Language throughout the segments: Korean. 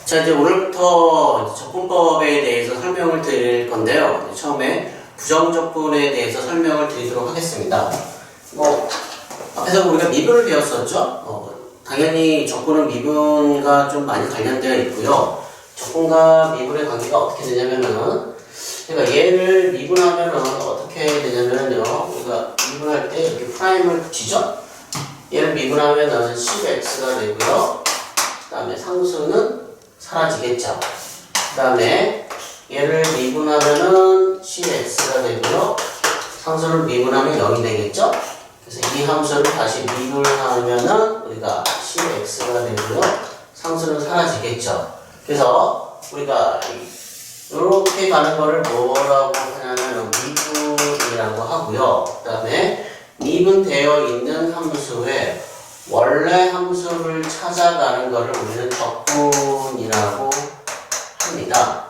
자, 이제 오늘부터 적분법에 대해서 설명을 드릴 건데요. 처음에 부정적분에 대해서 설명을 드리도록 하겠습니다. 앞에서 우리가 미분을 배웠었죠? 당연히 적분은 미분과 좀 많이 관련되어 있고요. 적분과 미분의 관계가 어떻게 되냐면은, 그러니까 얘를 미분하면은 어떻게 되냐면요. 우리가 미분할 때 이렇게 프라임을 붙이죠? 얘를 미분하면은 10x가 되고요. 그 다음에 상수는 사라지겠죠. 그 다음에 얘를 미분하면은 10x가 되고요. 상수를 미분하면 0이 되겠죠. 그래서 이 함수를 다시 미분하면은 우리가 10x가 되고요. 상수는 사라지겠죠. 그래서 우리가 이렇게 가는 거를 뭐라고 하냐면 미분이라고 하고요. 그 다음에 미분되어 있는 함수에 원래 함수를 찾아가는 것을 우리는 적분이라고 합니다.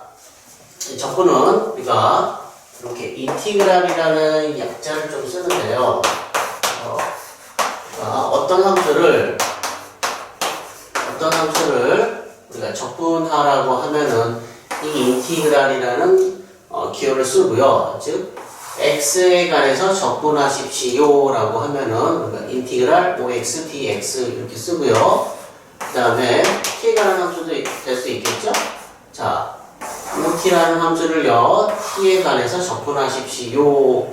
적분은 우리가 이렇게 인티그랄이라는 약자를 좀 쓰는데요. 어떤 함수를 우리가 적분하라고 하면은 이 인티그랄이라는 기호를 쓰고요. 즉 x에 관해서 적분하십시오 라고 하면은 우리가 인티그랄 5x dx 이렇게 쓰고요. 그 다음에 t에 관한 함수도 될 수 있겠죠? 자, t라는 함수를요 t에 관해서 적분하십시오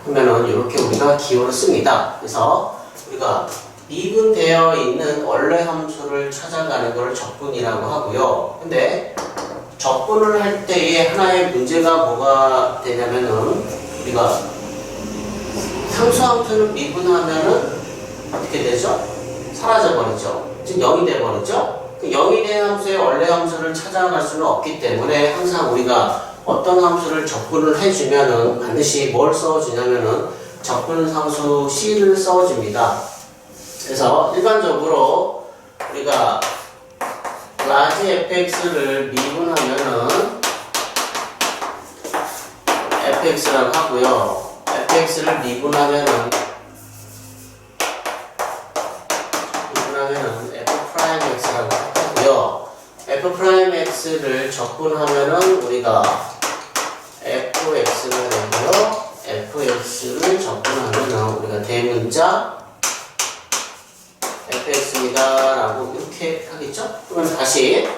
하면은 이렇게 우리가 기호를 씁니다. 그래서 우리가 미분되어 있는 원래 함수를 찾아가는 것을 적분이라고 하고요. 근데 적분을 할 때에 하나의 문제가 뭐가 되냐면은 우리가 상수 함수를 미분하면은 어떻게 되죠? 사라져 버리죠. 즉 0이 돼 버리죠. 그 0이 된 함수의 원래 함수를 찾아갈 수는 없기 때문에 항상 우리가 어떤 함수를 적분을 해주면은 반드시 뭘 써주냐면은 적분 상수 C를 써줍니다. 그래서 일반적으로 우리가 라지 fx를 미분하면은 fx라고 하고요. fx를 미분하면은 f'x라고 하고요. f'x를 적분하면은 우리가 fx가 되고요. fx를 적분하면은 우리가 대문자 fx입니다 라고 이렇게 하겠죠? 그러면 다시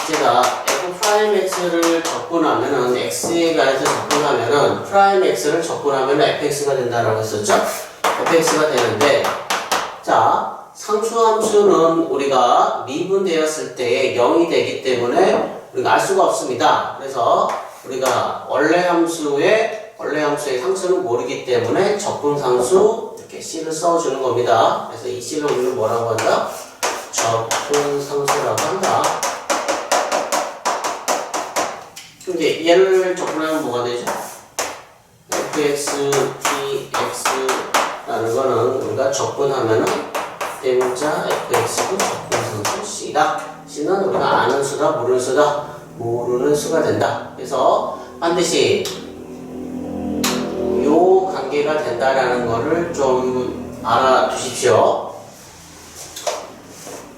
제가 f'x를 적분하면은 x에 관해서 적분하면은 프라임 x를 적분하면은 fx가 된다라고 했었죠? fx가 되는데, 자, 상수함수는 우리가 미분되었을 때 0이 되기 때문에 우리가 알 수가 없습니다. 그래서 우리가 원래 함수의 상수는 모르기 때문에 적분상수 이렇게 C를 써주는 겁니다. 그래서 이 C를 우리는 뭐라고 한다? 적분상수라고 한다. 그럼 이제 얘를 적분하면 뭐가 되죠? fx, dx라는 거는 우리가 적분하면은 대문자 fx고 적분상수 C다. C는 우리가 아는 수다, 모르는 수다, 모르는 수가 된다. 그래서 반드시 요 관계가 된다라는 거를 좀 알아두십시오.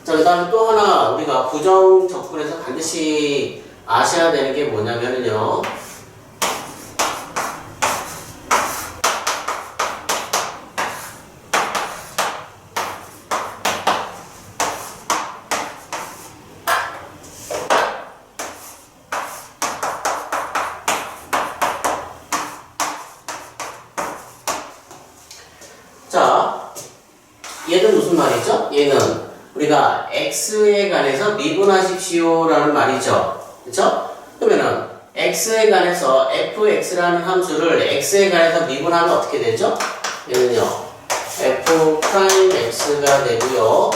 자, 그 다음에 또 하나 우리가 부정 적분에서 반드시 아셔야 되는 게 뭐냐면요. 자, 얘는 무슨 말이죠? 얘는 우리가 x에 관해서 미분하십시오 라는 말이죠. 그쵸? 그러면은 x에 관해서 fx라는 함수를 x에 관해서 미분하면 어떻게 되죠? 얘는요 f'x가 되고요.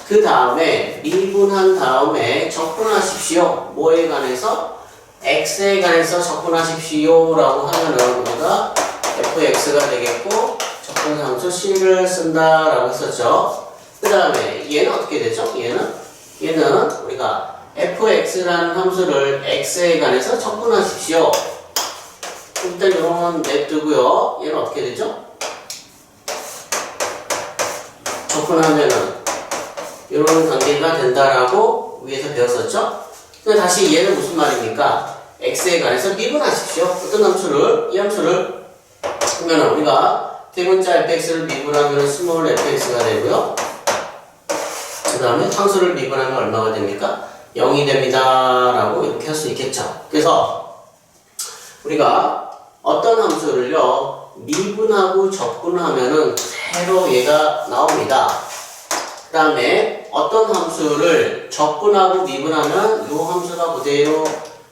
그 다음에 미분한 다음에 적분하십시오. 뭐에 관해서? x에 관해서 적분하십시오 라고 하면은 우리가 fx가 되겠고 적분상수 C를 쓴다라고 했었죠. 그 다음에 얘는 어떻게 되죠? 얘는 우리가 fx라는 함수를 x에 관해서 적분하십시오. 일단 이런 냅두고요. 얘는 어떻게 되죠? 적분하면은 이런 관계가 된다라고 위에서 배웠었죠? 그럼 다시 얘는 무슨 말입니까? x에 관해서 미분하십시오. 어떤 함수를, 이 함수를 그러면 우리가 대문자 fx를 미분하면 스몰 fx가 되고요. 그 다음에 함수를 미분하면 얼마가 됩니까? 0이 됩니다. 라고 이렇게 할 수 있겠죠. 그래서 우리가 어떤 함수를요, 미분하고 적분하면은 그대로 얘가 나옵니다. 그 다음에 어떤 함수를 적분하고 미분하면 이 함수가 그대로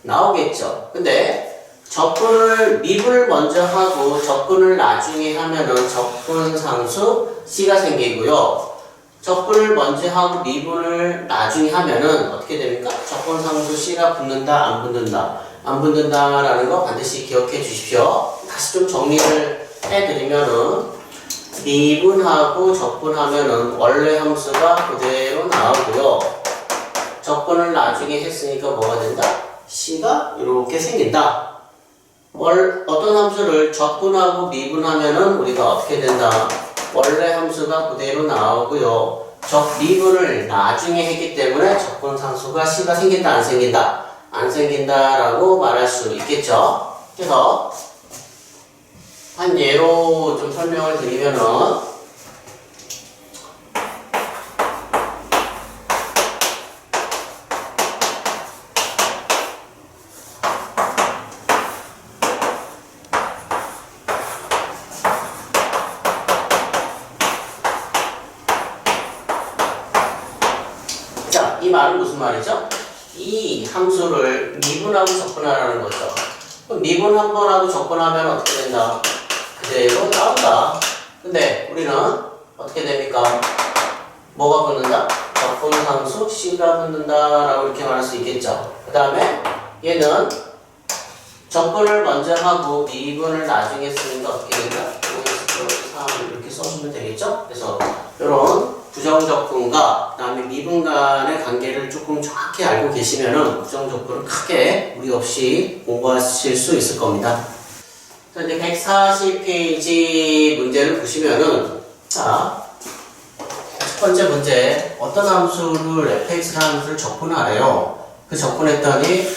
나오겠죠. 근데 적분을 미분을 먼저 하고 적분을 나중에 하면은 적분상수 C가 생기고요. 적분을 먼저 하고 미분을 나중에 하면은 어떻게 됩니까? 적분상수 C가 붙는다, 안 붙는다? 안 붙는다라는 거 반드시 기억해 주십시오. 다시 좀 정리를 해드리면은 미분하고 적분하면은 원래 함수가 그대로 나오고요. 적분을 나중에 했으니까 뭐가 된다? C가 이렇게 생긴다. 어떤 함수를 적분하고 미분하면은 우리가 어떻게 된다? 원래 함수가 그대로 나오고요. 미분을 나중에 했기 때문에 적분상수가 C가 생긴다, 안 생긴다? 안 생긴다라고 말할 수 있겠죠. 그래서 한 예로 좀 설명을 드리면은 자, 이 말은 무슨 말이죠? 이 함수를 미분하고 적분하라는 거죠. 그럼 미분 한 번 하고 적분하면 어떻게 된다? 그대로 나온다. 근데 우리는 어떻게 됩니까? 뭐가 붙는다? 적분상수 C가 붙는다라고 이렇게 말할 수 있겠죠. 그 다음에 얘는 적분을 먼저 하고 미분을 나중에 쓰니까 어떻게 된다? 5x+3 이렇게 써주면 되겠죠? 그래서 이런 부정적분과 그 다음에 미분 간의 관계를 조금 정확히 알고 계시면은 부정적분을 크게 무리 없이 공부하실 수 있을 겁니다. 자, 이제 140페이지 문제를 보시면은, 자, 첫 번째 문제, 어떤 함수를 fx라는 함수를 적분하래요. 그 적분했더니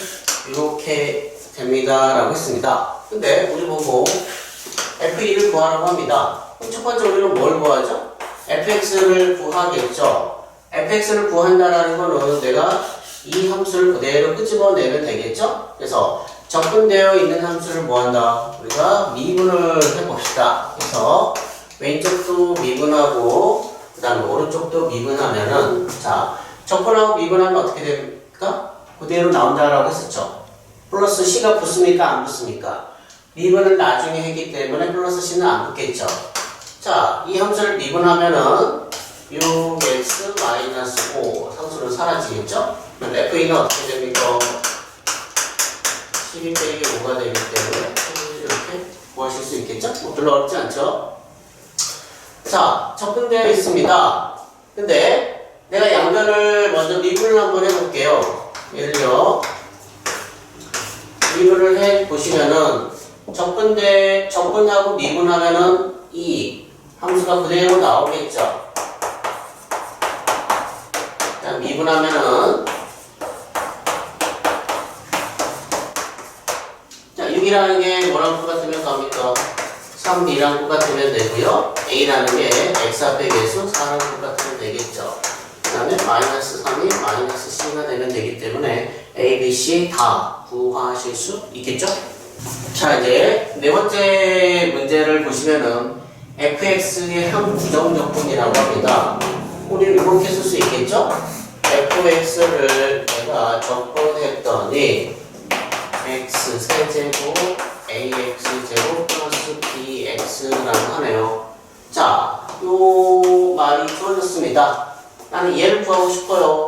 이렇게 됩니다. 라고 했습니다. 근데 우리 보고 f2를 구하라고 합니다. 그럼 첫 번째 우리는 뭘 구하죠? fx를 구하겠죠. fx를 구한다라는 거는 내가 이 함수를 그대로 끄집어내면 되겠죠. 그래서 적분되어 있는 함수를 뭐한다? 우리가 미분을 해봅시다. 그래서 왼쪽도 미분하고 그 다음에 오른쪽도 미분하면은, 자, 적분하고 미분하면 어떻게 됩니까? 그대로 나온다라고 했었죠. 플러스 C가 붙습니까? 안 붙습니까? 미분을 나중에 했기 때문에 플러스 C는 안 붙겠죠. 자, 이 함수를 미분하면은 6x-5 상수는 사라지겠죠? 그럼 f는 어떻게 됩니까? 12 빼기 5가 되기 때문에 이렇게 구하실 수 있겠죠? 뭐 별로 어렵지 않죠? 자, 적분되어 있습니다. 근데 내가 양변을 먼저 미분을 한번 해볼게요. 예를요, 미분을 해보시면은 적분하고 미분하면은 이 함수가 그대로 나오겠죠. 자, 미분하면은, 자, 6이라는 게 뭐랑 똑같으면 갑니까? 3b랑 똑같으면 되고요. a라는 게 x 앞에 계수 4랑 똑같으면 되겠죠. 그 다음에 마이너스 3이 마이너스 c가 되면 되기 때문에 a, b, c 다 구하실 수 있겠죠? 자, 이제 네 번째 문제를 보시면은 fx의 한 부정적분이라고 합니다. 우리는 이렇게 쓸 수 있겠죠? fx를 내가 적분했더니 x 세제곱 ax제곱 플러스 bx라고 하네요. 자, 요 말이 주어졌습니다. 나는 얘를 구하고 싶어요.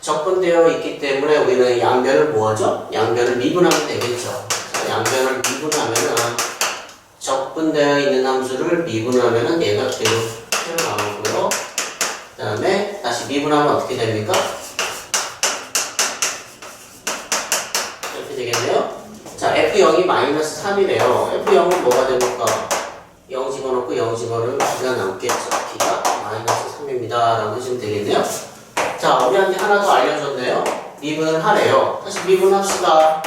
적분되어 있기 때문에 우리는 양변을 뭐하죠? 양변을 미분하면 되겠죠. 자, 양변을 미분하면은 적분되어 있는 함수를 미분하면은 얘가 그대로 나오고요. 그 다음에 다시 미분하면 어떻게 됩니까? 이렇게 되겠네요. 자, F0이 마이너스 3이래요. F0은 뭐가 됩니까? 0 집어넣고 0 집어넣으면 B가 남겠죠. B가 마이너스 3입니다. 라고 해주면 되겠네요. 자, 우리한테 하나 더 알려줬네요. 미분을 하래요. 다시 미분합시다.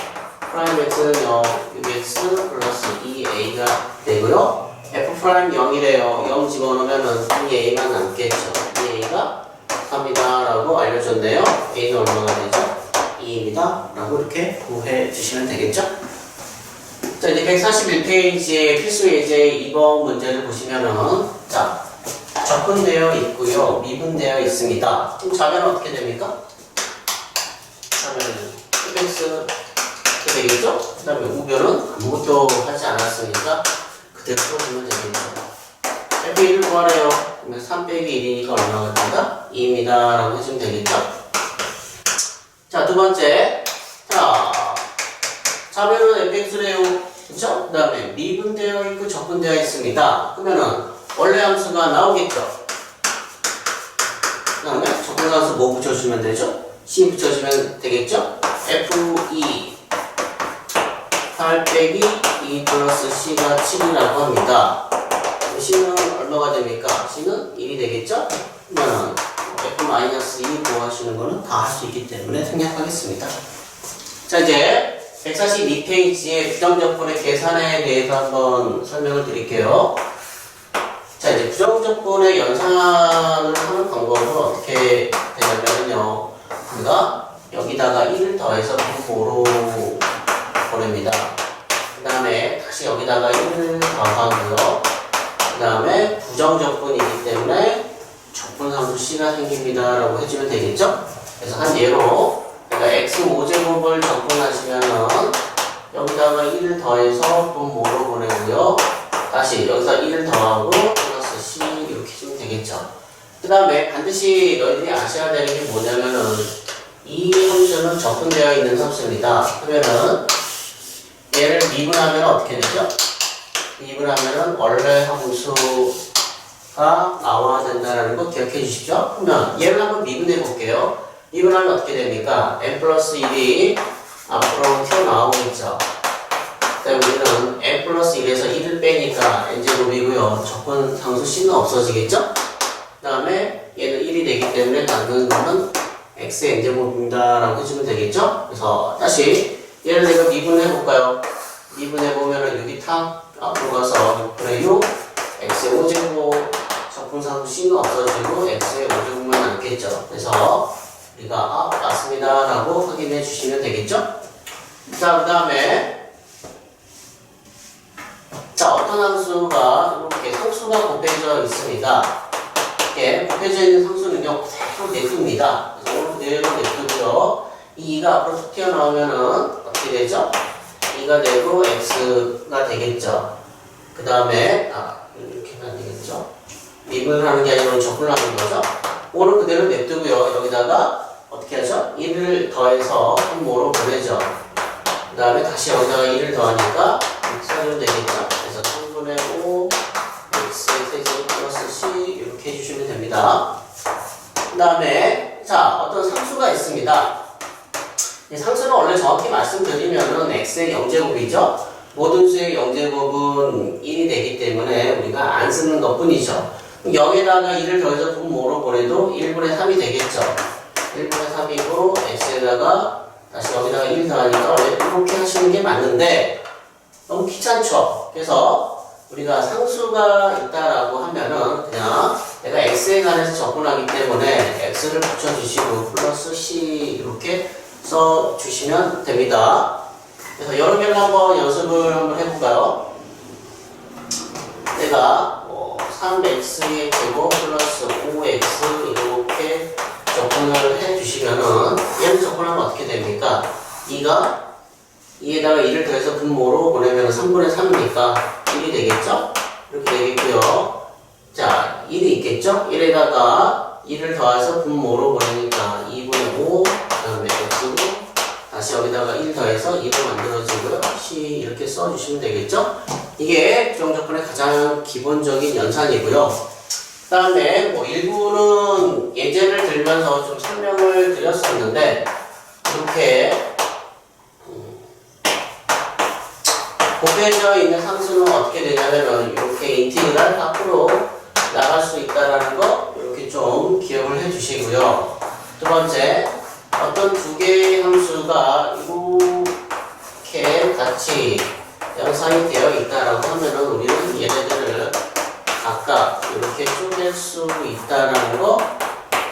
프라임 x는 0, 6x 플러스 2a가 되고요. f 프라임 0이래요. 0 집어넣으면은 2a만 남겠죠. 2a가 3이다 라고 알려줬네요. a는 얼마가 되죠? 2입니다. 라고 이렇게 구해 주시면 되겠죠? 자, 이제 141페이지에 필수 예제 2번 문제를 보시면은, 자, 접근되어 있고요. 미분되어 있습니다. 그럼 자변은 어떻게 됩니까? 자변은 fx 이렇게 되겠죠? 그 다음에 우변은 아무것도 하지 않았으니까 그대로 풀어주면 되겠죠. f1을 구하래요. 그러면 3 빼기 1이니까 얼마가 된다? 2입니다. 라고 해주면 되겠죠? 자, 두 번째. 자, 자변은 fx래요. 그쵸? 그 다음에 미분되어 있고 적분되어 있습니다. 그러면은 원래 함수가 나오겠죠? 그 다음에 적분함수 뭐 붙여주면 되죠? C 붙여주면 되겠죠? F2 8 빼기 2 플러스 C가 7이라고 합니다. C는 얼마가 됩니까? C는 1이 되겠죠? 그러면 F-2 구하시는 거는 다 할 수 있기 때문에 생략하겠습니다. 자, 이제 142페이지의 부정적분의 계산에 대해서 한번 설명을 드릴게요. 자, 이제 부정적분의 연산을 하는 방법은 어떻게 되냐면요. 우리가 여기다가 1을 더해서 부호로 보냅니다. 그 다음에 다시 여기다가 1을 더하고요. 그 다음에 부정적분이기 때문에 적분함수 C가 생깁니다. 라고 해주면 되겠죠? 그래서 한 예로 그러니까 x5제곱을 적분하시면은 여기다가 1을 더해서 분 뭐로 보내고요. 다시 여기서 1을 더하고 플러스 C 이렇게 해주면 되겠죠. 그 다음에 반드시 너희들이 아셔야 되는 게 뭐냐면은 이 함수는 적분되어 있는 함수입니다. 그러면은 얘를 미분하면 어떻게 되죠? 미분하면은 원래 함수가 나와야 된다는 거 기억해 주십시오. 그러면 얘를 한번 미분해 볼게요. 미분하면 어떻게 됩니까? n 플러스 1이 앞으로 튀어나오겠죠. 그다음에 우리는 n 플러스 1에서 1을 빼니까 n제곱이고요. 적분 상수 C는 없어지겠죠? 그 다음에 얘는 1이 되기 때문에 남는 거는 x의 n제곱입니다. 라고 해주면 되겠죠? 그래서 다시 얘를 내가 미분해 볼까요? 미분해 보면은 6이 탁 앞으로 가서 6분의 6 x의 5제곱 적분 상수 C는 없어지고 x의 5제곱만 남겠죠. 그래서 우리가 맞습니다. 라고 확인해 주시면 되겠죠? 자, 그 다음에 자, 어떤 함수가 이렇게 상수가 곱해져 있습니다. 이렇게 곱해져 있는 상수는요, 그대로 냅둡니다. 그래서 오늘 그대로 냅두고요. 이 2가 앞으로 툭 튀어나오면은 어떻게 되죠? 2가 되고 x가 되겠죠. 그 다음에 이렇게는 안 되겠죠? 미분을 하는 게 아니라 적분을 하는 거죠. 오늘 그대로 냅두고요. 여기다가 어떻게 하죠? 1을 더해서 분모로 보내죠. 그 다음에 다시 여기다가 1을 더하니까 x가 되겠죠. 그래서 3분의 5 x의 세제곱 플러스 c 이렇게 해주시면 됩니다. 그 다음에 자, 어떤 상수가 있습니다. 이 상수는 원래 정확히 말씀드리면은 x의 0제곱이죠. 모든 수의 0제곱은 1이 되기 때문에 우리가 안 쓰는 것 뿐이죠. 0에다가 1을 더해서 분모로 보내도 1분의 3이 되겠죠. 1분의 3이고 x에다가 다시 여기다가 1 더하니까 이렇게 하시는 게 맞는데 너무 귀찮죠. 그래서 우리가 상수가 있다라고 하면은 그냥 내가 x에 관해서 적분하기 때문에 x를 붙여주시고 플러스 c 이렇게 써주시면 됩니다. 그래서 여러 개를 한번 연습을 한번 해볼까요? 내가 3x의 제곱 플러스 5x 이렇게 적분을 해주시면은 얘를 적분하면 어떻게 됩니까? 2가 2에다가 1을 더해서 분모로 보내면 3분의 3이니까 1이 되겠죠? 이렇게 되겠고요. 자, 1이 있겠죠? 1에다가 1을 더해서 분모로 보내니까 2분의 5, 그 다음에 x고 다시 여기다가 1 더해서 2로 만들어지고요. c 이렇게 써주시면 되겠죠? 이게 부정적분의 가장 기본적인 연산이고요. 그 다음에 뭐 일부는 예제를 들면서 좀 설명을 드렸었는데 이렇게 곱해져 있는 상수는 어떻게 되냐면 이렇게 이렇게 인티그랄 밖으로 나갈 수 있다라는 거 이렇게 좀 기억을 해주시고요. 두 번째, 어떤 두 개의 함수가 이렇게 같이 연상이 되어 있다라고 하면은 우리는 얘네들을 각각 이렇게 쪼갤 수 있다라는 거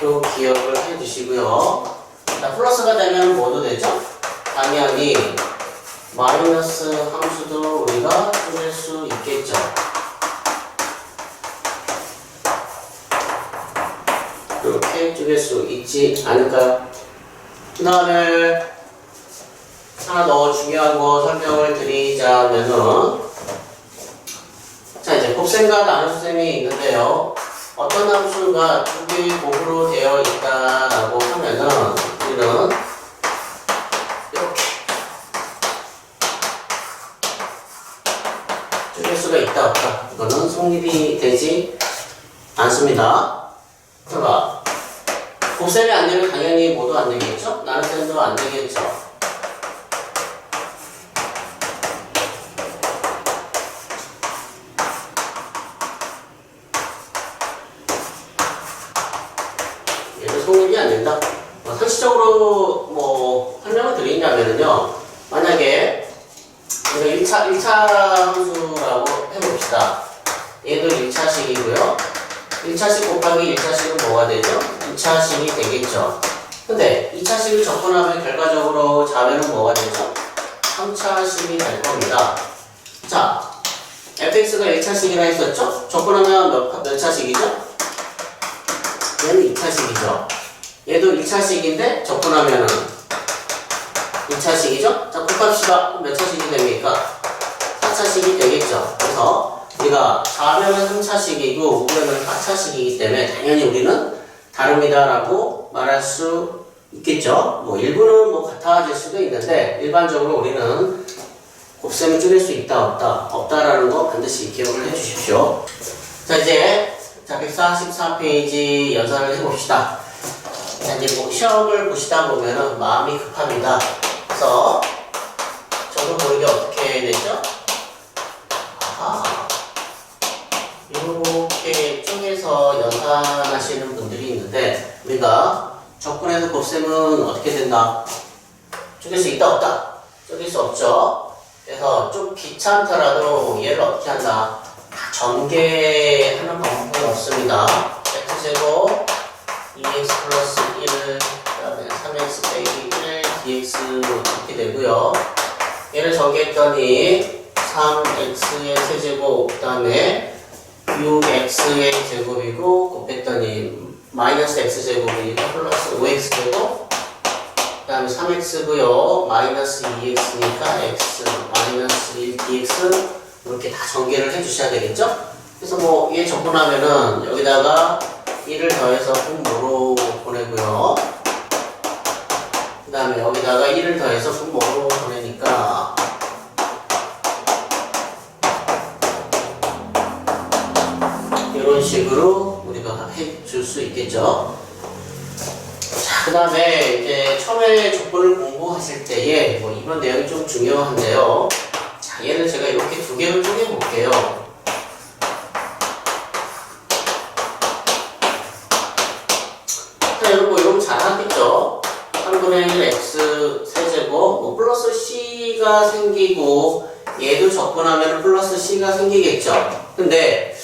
또 기억을 해주시고요. 자, 플러스가 되면 뭐도 되죠? 당연히 마이너스 함수도 우리가 쪼갤 수 있겠죠. 이렇게 쪼갤 수 있지 않을까요? 그 다음에 하나 더 중요한 거 설명을 드리자면은, 자, 이제 곱셈과 나눗셈이 있는데요. 어떤 함수가 두 개의 곱으로 되어 있다라고 하면은 우리는 이렇게 쪼갤 수가 있다 없다, 이거는 성립이 되지 않습니다. 자, 곱셈이 안 되면 당연히 뭐도 안 되겠죠? 나눗셈도 안 되겠죠? 성립이 안 된다. 상식적으로 뭐 설명을 드리냐면요. 만약에 우리가 1차 함수라고 해봅시다. 얘도 1차식이고요. 1차식 곱하기 1차식은 뭐가 되죠? 2차식이 되겠죠. 근데 2차식을 접근하면 결과적으로 자면은 뭐가 되죠? 3차식이 될 겁니다. 자, fx가 1차식이라 했었죠? 접근하면 몇 차식이죠? 얘는 2차식이죠. 얘도 1차식인데 접근하면은 2차식이죠? 자, 곱합시다. 몇 차식이 됩니까? 4차식이 되겠죠. 그래서 우리가 좌변은 3차식이고 우변은 4차식이기 때문에 당연히 우리는 다릅니다라고 말할 수 있겠죠. 뭐 일부는 뭐 같아질 수도 있는데 일반적으로 우리는 곱셈을 줄일 수 있다 없다라는 거 반드시 기억을 해 주십시오. 자, 이제 144페이지 연산을 해봅시다. 자, 이제 뭐 시험을 보시다 보면은 마음이 급합니다. 그래서 저도 모르게 어떻게 되죠? 이렇게 쪼개서 연산하시는 분들이 있는데 우리가 접근해서 곱셈은 어떻게 된다? 쪼갤 수 있다 없다? 쪼갤 수 없죠. 그래서 좀 귀찮더라도 얘를 어떻게 한다? 전개하는 방법은 없습니다. x제곱 2x 플러스 1, 그 다음에 3x 빼기 1 dx 이렇게 되고요. 얘를 전개했더니 3x의 세제곱, 그 다음에 6x의 제곱이고 곱했더니 마이너스 x제곱이니까 플러스 5x제곱, 그 다음에 3x고요. 마이너스 2x니까 x 마이너스 1 dx 이렇게 다 전개를 해주셔야 되겠죠? 그래서 뭐 얘 접근하면은 여기다가 1을 더해서 분모로 보내고요. 그 다음에 여기다가 1을 더해서 분모로 보내니까 이런 식으로 우리가 해줄 수 있겠죠? 자, 그 다음에 이제 처음에 조건을 공부하실 때에 뭐 이런 내용이 좀 중요한데요. 자, 얘를 제가 이렇게 두 개를 쪼개 볼게요. 자, 여러분 뭐 이러면 잘 하겠죠? 3분의 1 x 세제곱 뭐 플러스 c가 생기고 얘도 접근하면 플러스 c가 생기겠죠? 근데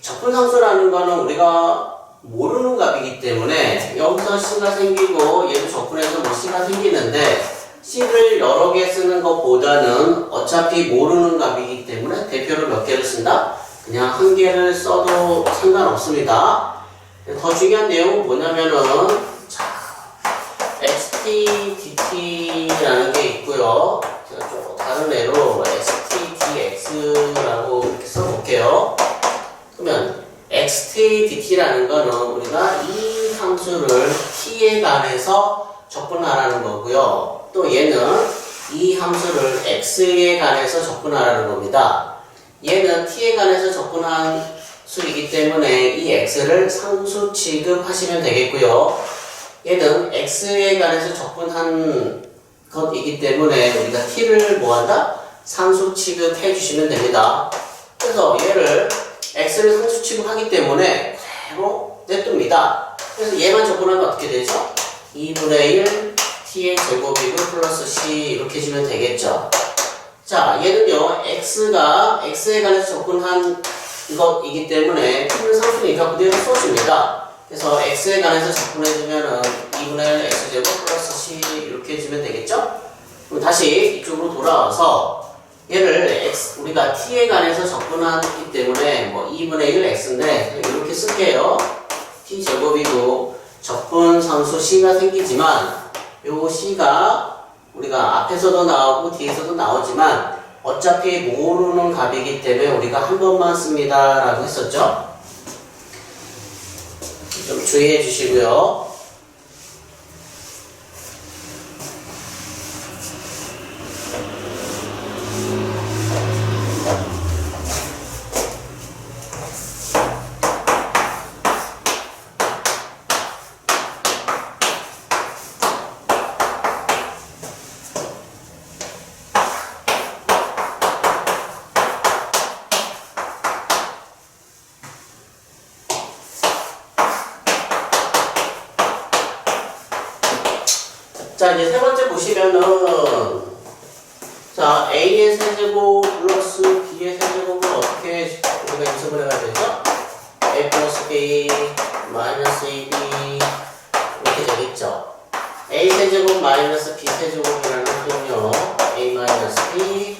접근상수라는 거는 우리가 모르는 값이기 때문에 여기서 c가 생기고 얘도 접근해서 뭐 c가 생기는데 c를 여러 개 쓰는 것보다는 어차피 모르는 값이기 때문에 대표로 몇 개를 쓴다? 그냥 한 개를 써도 상관없습니다. 더 중요한 내용은 뭐냐면은 자, xtdt라는 게 있고요. 제가 좀 다른 애로 xtdx라고 이렇게 써볼게요. 그러면 xtdt라는 거는 우리가 이 함수를 t에 관해서 접근하라는 거고요. 또 얘는 이 함수를 x에 관해서 접근하라는 겁니다. 얘는 t에 관해서 접근한 수이기 때문에 이 x를 상수 취급하시면 되겠고요. 얘는 x에 관해서 접근한 것이기 때문에 우리가 t를 뭐한다? 상수 취급해 주시면 됩니다. 그래서 얘를 x를 상수 취급하기 때문에 그대로 냅둡니다. 그래서 얘만 접근하면 어떻게 되죠? 2분의 1 t의 제곱이고 플러스 c 이렇게 주면 되겠죠. 자, 얘는요, x가 x에 관해서 접근한 이것이기 때문에 t는 상수니까 그대로 써줍니다. 그래서 x에 관해서 접근해주면은 2분의 1 x제곱 플러스 c 이렇게 해주면 되겠죠? 그럼 다시 이쪽으로 돌아와서 얘를 우리가 t에 관해서 접근하기 때문에 뭐 2분의 1 x인데 이렇게 쓸게요. t 제곱이고 접근 상수 c가 생기지만 요 c가 우리가 앞에서도 나오고 뒤에서도 나오지만 어차피 모르는 값이기 때문에 우리가 한 번만 씁니다 라고 했었죠. 좀 주의해 주시고요. 자, 이제 세 번째 보시면은, 자, a의 세제곱 플러스 b의 세제곱을 어떻게 우리가 인수를 해야 되죠? a 플러스 b 마이너스 ab 이렇게 되겠죠. a 세제곱 마이너스 b 세제곱이라는 표현이요. a 마이너스 b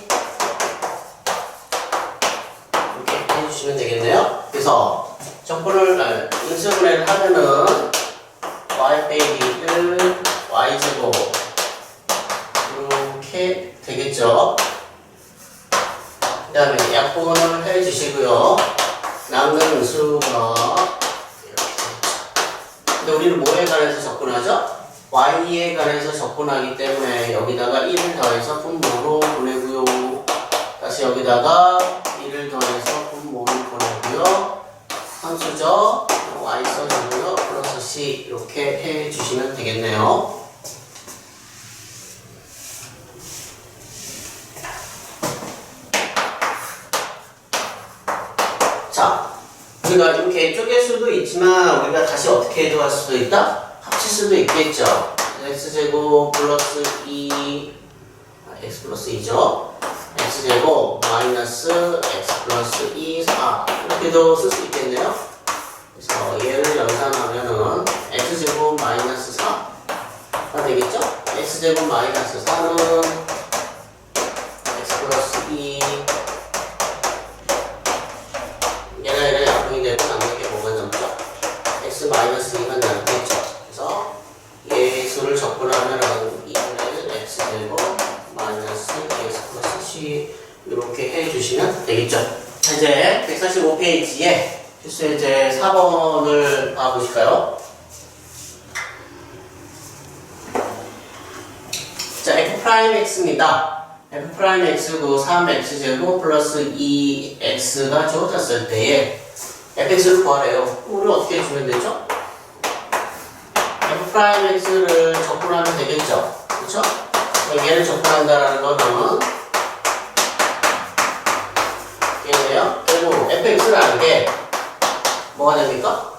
이렇게 해주시면 되겠네요. 그래서 접근을, 인수분해를 하면은 y 빼기 1 y제곱 이렇게 되겠죠. 그 다음에 약분을 해주시고요. 남는 수가 이렇게 되겠죠. 근데 우리는 뭐에 관해서 접근하죠? y에 관해서 접근하기 때문에 여기다가 1을 더해서 분모로 보내고요. 다시 여기다가 1을 더해서 분모로 보내고요. 상수죠. y 써주고요. 플러스 c 이렇게 해주시면 되겠네요. 자, 우리가 이렇게 쪼갤 수도 있지만 우리가 다시 어떻게 해도 할 수도 있다? 합칠 수도 있겠죠. x제곱 플러스 2 x 플러스 2죠. x제곱 마이너스 x 플러스 2 4 이렇게도 쓸 수 있겠네요. 그래서 얘를 연산하면은 x제곱 마이너스 4가 되겠죠? x제곱 마이너스 4는 x 플러스 2 얘가 약분이 되고 남는 게 뭐가 남죠? x 마이너스 2가 남겠죠. 그래서 얘 수를 접근하면은 2분의 1 x제곱 마이너스 x 플러스 c 이렇게 해주시면 되겠죠. 이제 145페이지에 필수 이제 4번을 봐보실까요? 자, f'x입니다. f'x고 3x제곱 플러스 2x가 주어졌을 때에 fx를 구하래요. 우리 어떻게 해주면 되죠? f'x를 접근하면 되겠죠? 그쵸? 얘를 접근한다라는 거는 얘네요. 그리고 fx라는 게 뭐가 됩니까?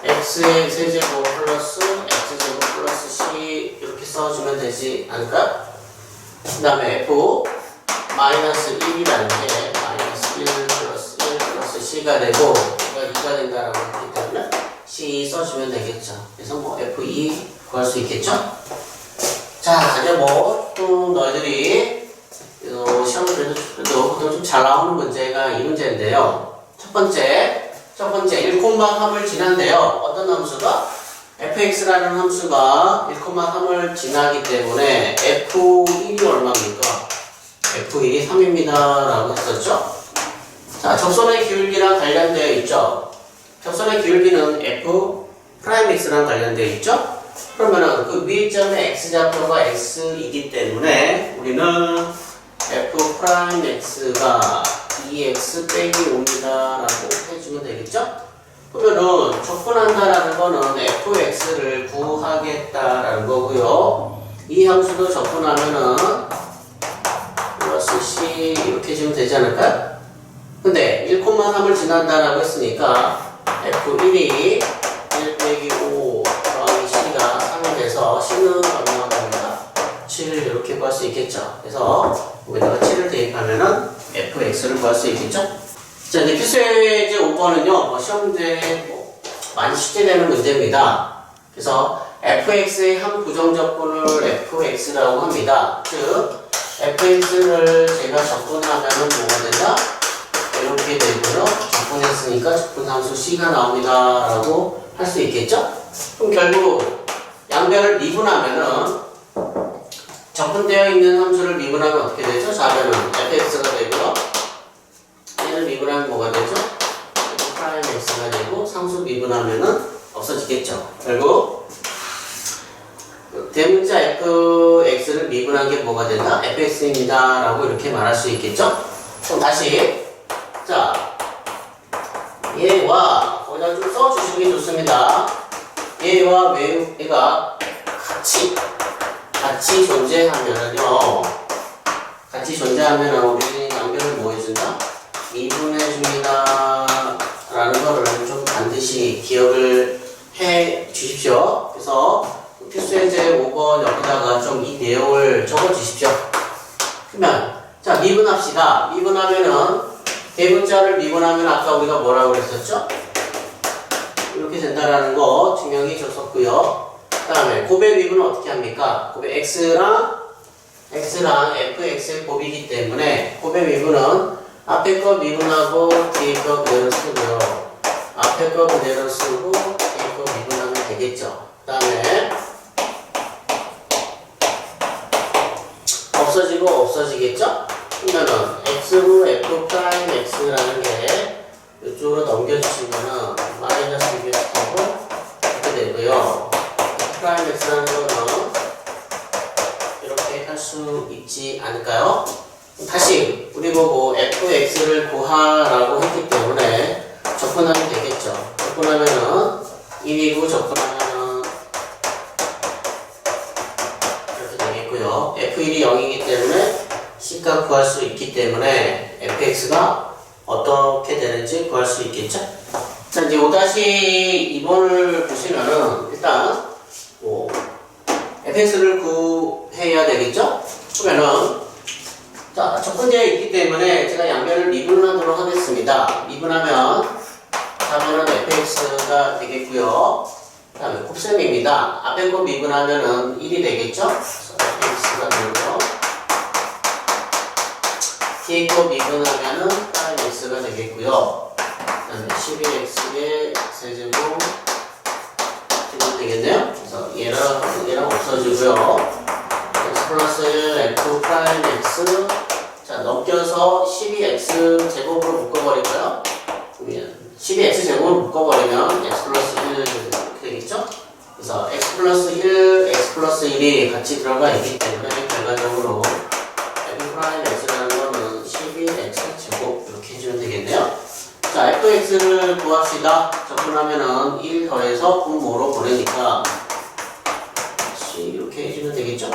x의 세제곱 플러스 x제곱 플러스 c 이렇게 써주면 되지 않을까? 그 다음에 f 마이너스 1이라는 게 마이너스 1 플러스 1 플러스 c가 되고 이가 2가 된다라고 했기 때문에 c 써주면 되겠죠. 그래서 뭐 f2 구할 수 있겠죠? 자, 이제 뭐 또 너희들이 시험 그래도 보통 좀 잘 나오는 문제가 이 문제인데요. 첫 번째 1,3을 지난데요. 어떤 함수가? fx라는 함수가 1,3을 지나기 때문에 f1이 얼마입니까? f1이 3입니다 라고 했었죠. 자, 접선의 기울기랑 관련되어 있죠. 접선의 기울기는 f'x랑 관련되어 있죠. 그러면은 그 위의 점의 x좌표가 x이기 때문에 우리는 f'x가 2x 빼기 5입니다 라고 해주면 되겠죠? 그러면은 접근한다라는 거는 fx를 구하겠다라는 거고요. 이 함수도 접근하면은 플러스 c 이렇게 주면 되지 않을까요? 근데 1,3을 지난다라고 했으니까 F1이 1 빼기 5 더하기 C가 3이 돼서 C는 얼마가 됩니다? 7을 이렇게 구할 수 있겠죠. 그래서 여기다가 7을 대입하면은 fx를 구할 수 있겠죠. 자, 이제 필수예제 5번은요, 시험 문제 많이 출제되는 문제입니다. 그래서 fx의 한 부정적분을 fx라고 합니다. 즉, fx를 제가 적분하면은 뭐가 된다? 이렇게 되고요. 적분했으니까 적분함수 c가 나옵니다. 라고 할 수 있겠죠? 그럼 결국 양변을 미분하면은 적분되어 있는 함수를 미분하면 어떻게 되죠? 좌변은 fx가 되고요. 얘를 미분하면 뭐가 되죠? 프라임 x가 되고 상수 미분하면은 없어지겠죠. 결국 대문자 fx를 미분한 게 뭐가 된다? fx입니다. 라고 이렇게 말할 수 있겠죠? 그럼 다시 자 얘와 거기다 좀 써주시는 게 좋습니다. 얘와 얘가 같이 존재하면은요. 같이 존재하면은 우리는 양변을 뭐 해준다? 미분해줍니다. 라는 거를 좀 반드시 기억을 해 주십시오. 그래서 필수예제 5번 여기다가 좀 이 내용을 적어 주십시오. 그러면, 자, 미분합시다. 미분하면은, 대분자를 미분하면 아까 우리가 뭐라고 그랬었죠? 이렇게 된다라는 거 증명해 줬었고요. 그 다음에 곱의 미분은 어떻게 합니까? 곱의 x랑 fx의 곱이기 때문에 곱의 미분은 앞에 거 미분하고 뒤에 거 그대로 쓰고요. 앞에 거 그대로 쓰고 뒤에 거 미분하면 되겠죠. 그 다음에 없어지고 없어지겠죠? 그러면은 x로 f 프라임 x라는 게 이쪽으로 넘겨주시면은 마이너스 2x하고 이렇게 되고요. 프라임 x라는 거는 이렇게 할 수 있지 않을까요? 다시 우리 보고 fx를 구하라고 했기 때문에 적분하면 되겠죠. 적분하면은 1이고 적분하면은 이렇게 되겠고요. f1이 0이기 때문에 c값 구할 수 있기 때문에 fx가 어떻게 되는지 구할 수 있겠죠. 자, 이제 5-2번을 보시면은 일단 fx를 구해야 되겠죠? 그러면은 자, 적분되어 있기 때문에 제가 양변을 미분하도록 하겠습니다. 미분하면 좌변은 fx가 되겠고요. 그 다음에 곱셈입니다. 앞에 거 미분하면은 1이 되겠죠? fx가 되고요. 뒤에 거 미분하면은 프라임 x가 되겠고요. 그 다음에 12x의 세제곱 되겠네요. 그래서 얘랑 없어지고요. x 플러스 1 f 프라임 x 자 넘겨서 12x 제곱으로 묶어버릴까요? 12x 제곱으로 묶어버리면 x 플러스 1 이렇게 되겠죠? 그래서 x 플러스 1, x 플러스 1이 같이 들어가 있기 때문에 결과적으로 f 프라임 x라는 거는 12x 제곱 이렇게 해주면 되겠네요. 자, fx를 구합시다. 적분하면은 1 더해서 분모로 보내니까 이렇게 해주면 되겠죠?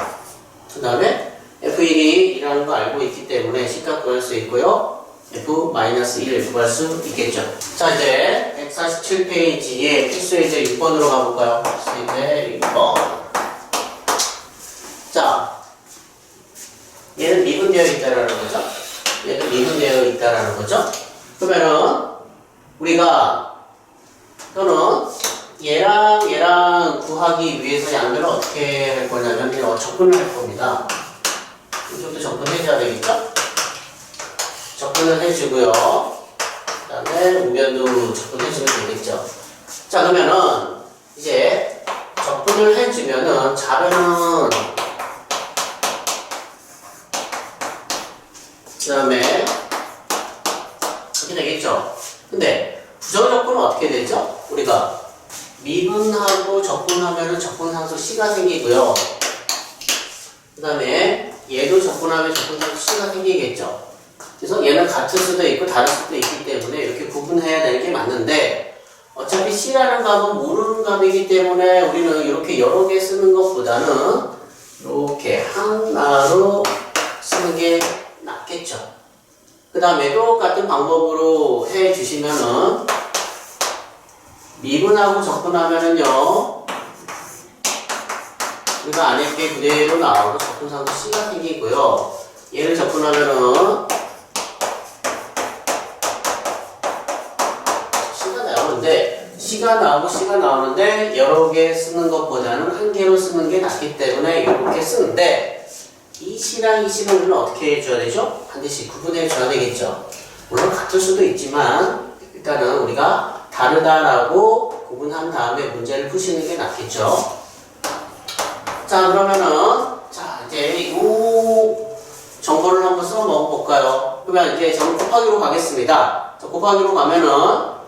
그 다음에 f1이 1이라는 거 알고 있기 때문에 C값 구할 수 있고요. f-1 구할 수 있겠죠. 자, 이제 147페이지에 필수예제 6번으로 가볼까요? 필수예제 6번. 자, 얘는 미분되어 있다라는 거죠? 얘는 미분되어 있다라는 거죠? 그러면은 우리가 또는 얘랑 구하기 위해서 양변을 어떻게 할 거냐면 적분을 할 겁니다. 이쪽도 적분해줘야 되겠죠? 적분을 해주고요. 그 다음에 우변도 적분해주면 되겠죠. 자, 그러면은 이제 적분을 해주면은 좌변은 그 다음에 이렇게 되겠죠. 근데 부정적분은 어떻게 되죠? 우리가 미분하고 적분하면은 적분상수 C가 생기고요. 그 다음에 얘도 적분하면 적분상수 C가 생기겠죠. 그래서 얘는 같을 수도 있고 다를 수도 있기 때문에 이렇게 구분해야 되는 게 맞는데 어차피 C라는 값은 모르는 값이기 때문에 우리는 이렇게 여러 개 쓰는 그 다음에 똑같은 방법으로 해 주시면은 미분하고 적분하면은요 우리가 안에 게 그대로 나오고 적분상도 C가 생기고요. 얘를 적분하면은 C가 나오는데 여러 개 쓰는 것보다는 한 개로 쓰는 게 낫기 때문에 이렇게 쓰는데 이 C랑 이 C는 우리는 어떻게 해줘야 되죠? 반드시 구분해 줘야 되겠죠. 물론 같을 수도 있지만 일단은 우리가 다르다라고 구분한 다음에 문제를 푸시는 게 낫겠죠. 자 그러면은 자 이제 이 정보를 한번 써 먹어볼까요? 그러면 이제 저는 곱하기로 가겠습니다. 자, 곱하기로 가면은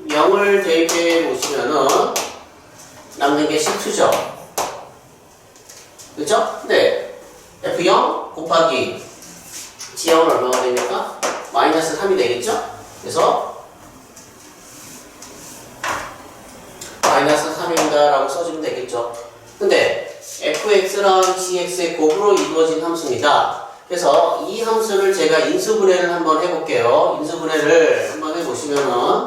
0을 대입해 보시면은 남는 게 C2죠. 그죠? 네. F0 곱하기 G0은 얼마가 됩니까? 마이너스 3이 되겠죠? 그래서 마이너스 3입니다 라고 써주면 되겠죠. 근데 fx랑 gx의 곱으로 이루어진 함수입니다. 그래서 이 함수를 제가 인수분해를 한번 해볼게요. 인수분해를 한번 해보시면은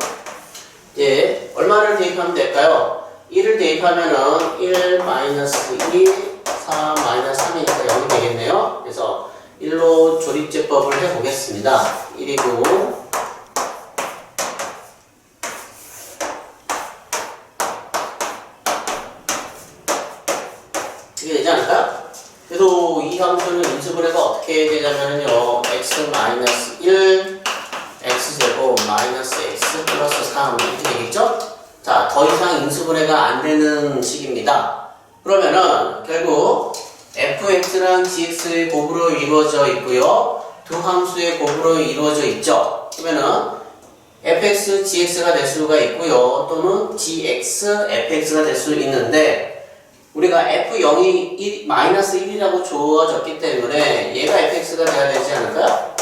예, 얼마를 대입하면 될까요? 1을 대입하면은 1 마이너스 2, 4 마이너스 3이니까 0이 되겠네요. 그래서 1로 조립제법을 해보겠습니다. 1이고 이게 되지 않을까요? 그래도 이 함수는 인수분해가 어떻게 되냐면요 x 마이너스 1 x제곱 마이너스 x 플러스 3 이렇게 되겠죠? 자, 더 이상 인수분해가 안 되는 식입니다. 그러면은 결국 fx랑 gx의 곱으로 이루어져 있고요. 두 함수의 곱으로 이루어져 있죠. 그러면은 fx, gx가 될 수가 있고요. 또는 gx, fx가 될 수 있는데 우리가 f0이 마이너스 1이라고 주어졌기 때문에 얘가 fx가 돼야 되지 않을까요?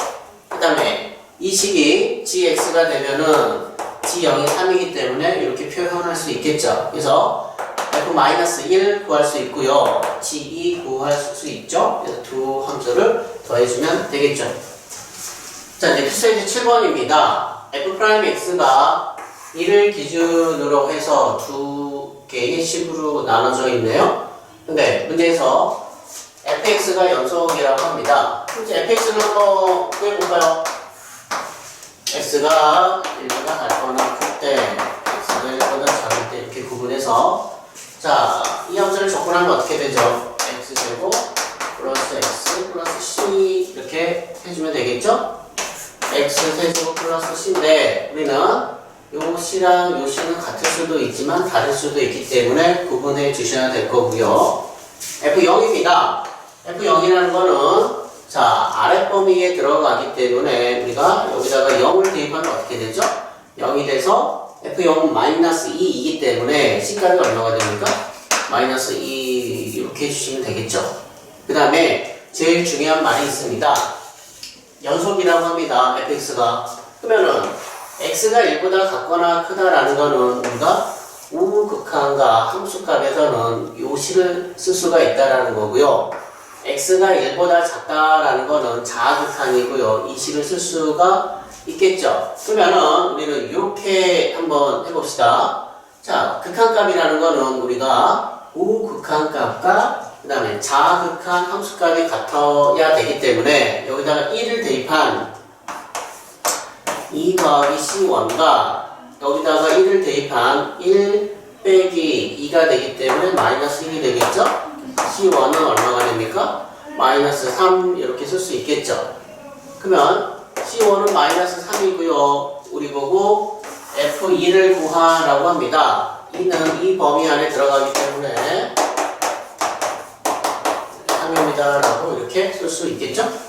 그 다음에 이 식이 gx가 되면은 g0이 3이기 때문에 이렇게 표현할 수 있겠죠. 그래서 f-1 구할 수 있고요. g2 구할 수 있죠. 그래서 두 함수를 더해주면 되겠죠. 자, 이제 필수이제 7번입니다. f'x가 1을 기준으로 해서 두 개의 식으로 나눠져 있네요. 근데 문제에서 fx가 연속이라고 합니다. 이제 fx를 한번 구해볼까요? x가 1보다 작거나 클 때, x가 1보다 작을 때 이렇게 구분해서 자, 이 함수를 적분하면 어떻게 되죠? x제곱 플러스 x 플러스 c 이렇게 해주면 되겠죠? x 세제곱 플러스 c인데 우리는 요 c랑 요 c는 같을 수도 있지만 다를 수도 있기 때문에 구분해 주셔야 될 거고요. f0입니다. f0이라는 거는 자, 아랫 범위에 들어가기 때문에 우리가 여기다가 0을 대입하면 어떻게 되죠? 0이 돼서 f0은 마이너스 2이기 때문에 c값이 얼마가 됩니까? 마이너스 2 이렇게 해주시면 되겠죠. 그 다음에 제일 중요한 말이 있습니다. 연속이라고 합니다. fx가. 그러면은 x가 1보다 같거나 크다라는 거는 우리가 우극한과 함수값에서는 요 식을 쓸 수가 있다라는 거고요. x가 1보다 작다라는 거는 자극한이고요. 이 식을 쓸 수가 있겠죠. 그러면은 우리는 이렇게 한번 해봅시다. 자, 극한값이라는 거는 우리가 우극한값과 그 다음에 자극한 함수값이 같아야 되기 때문에 여기다가 1을 대입한 2 더하기 c1과 여기다가 1을 대입한 1 빼기 2가 되기 때문에 마이너스 1이 되겠죠? c1은 얼마가 됩니까? 마이너스 3 이렇게 쓸 수 있겠죠? 그러면 c1은 마이너스 3이고요. 우리 보고 f2를 구하라고 합니다. 2는 이 범위 안에 들어가기 때문에 3입니다 라고 이렇게 쓸 수 있겠죠?